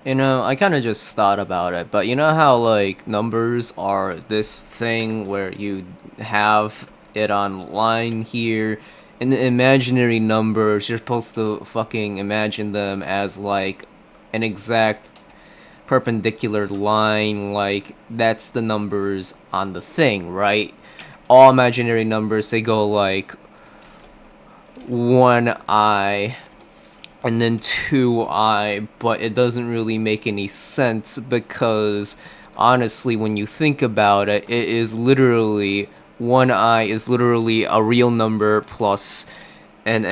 You know, I kind of just thought about it, but you know how, like, numbers are this thing where you have it on line here, and the imaginary numbers, you're supposed to fucking imagine them as, like, an exact perpendicular line, like, that's the numbers on the thing, right? All imaginary numbers, they go, like, 1i and then 2i, but it doesn't really make any sense because honestly, when you think about it, it is literally 1i is literally a real number plus an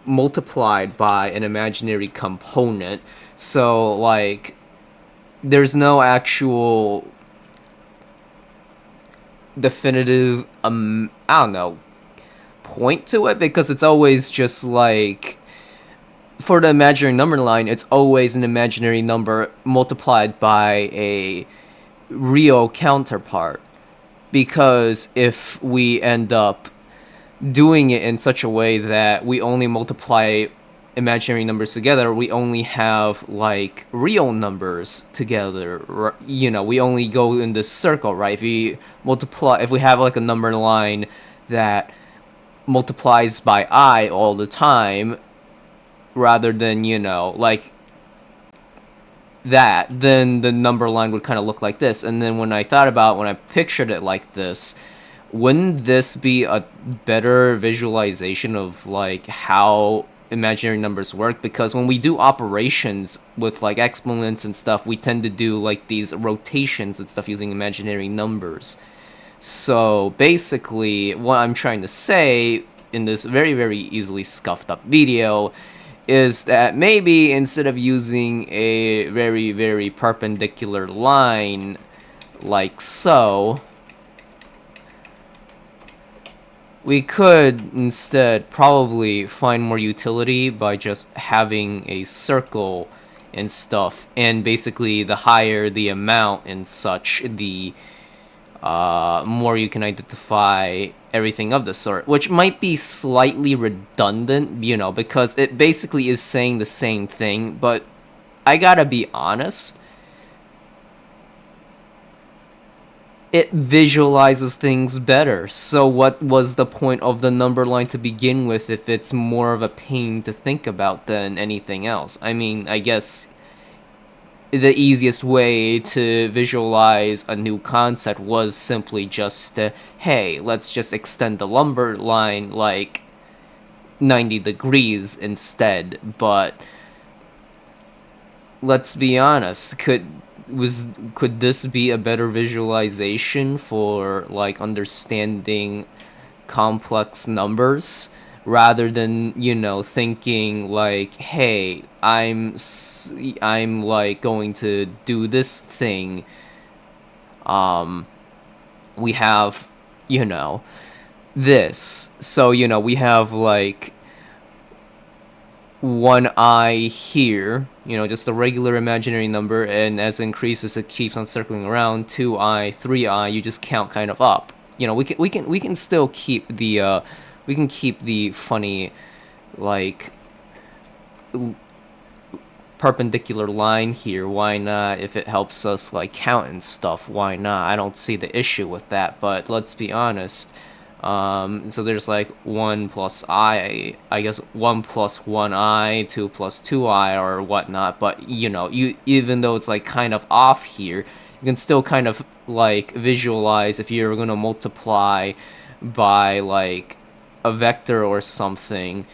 multiplied by an imaginary component. So, like, there's no actual definitive, I don't know, point to it because it's always just like for the imaginary number line, it's always an imaginary number multiplied by a real counterpart. Because if we end up doing it in such a way that we only multiply imaginary numbers together, we only have like real numbers together. You know, we only go in this circle, right? If we have like a number line that multiplies by I all the time, rather than, like that, then the number line would kind of look like this. And then when I pictured it like this, wouldn't this be a better visualization of like how imaginary numbers work? Because when we do operations with like exponents and stuff, we tend to do like these rotations and stuff using imaginary numbers. So basically, what I'm trying to say in this very, very easily scuffed up video is that maybe instead of using a very, very perpendicular line like so, we could instead probably find more utility by just having a circle and stuff, and basically the higher the amount and such, the more you can identify everything of the sort, which might be slightly redundant, because it basically is saying the same thing, but I gotta be honest, it visualizes things better. So what was the point of the number line to begin with if it's more of a pain to think about than anything else? I mean, I guess the easiest way to visualize a new concept was simply just, hey, let's just extend the lumber line like 90 degrees instead. But let's be honest, could this be a better visualization for like understanding complex numbers rather than, thinking like, hey, I'm like going to do this thing. We have, you know this, so we have like 1i here, just a regular imaginary number, and as it increases it keeps on circling around. 2i, 3i, you just count kind of up. We can still keep the we can keep the funny, like, perpendicular line here. Why not? If it helps us like count and stuff, why not? I don't see the issue with that. But let's be honest, so there's like 1 plus I guess 1 plus 1i, 2 plus 2i, or whatnot. But you even though it's like kind of off here, you can still kind of like visualize if you're gonna multiply by like a vector or something.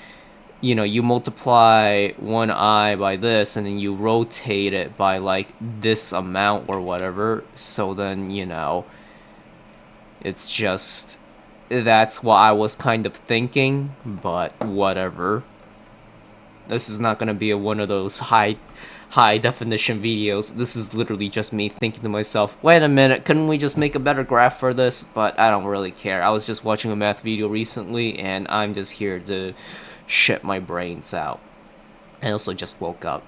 You multiply 1i by this, and then you rotate it by like this amount or whatever. So then, it's just, that's what I was kind of thinking, but whatever. This is not gonna be one of those high definition videos. This is literally just me thinking to myself, wait a minute, couldn't we just make a better graph for this? But I don't really care. I was just watching a math video recently, and I'm just here to shit my brains out. I also just woke up.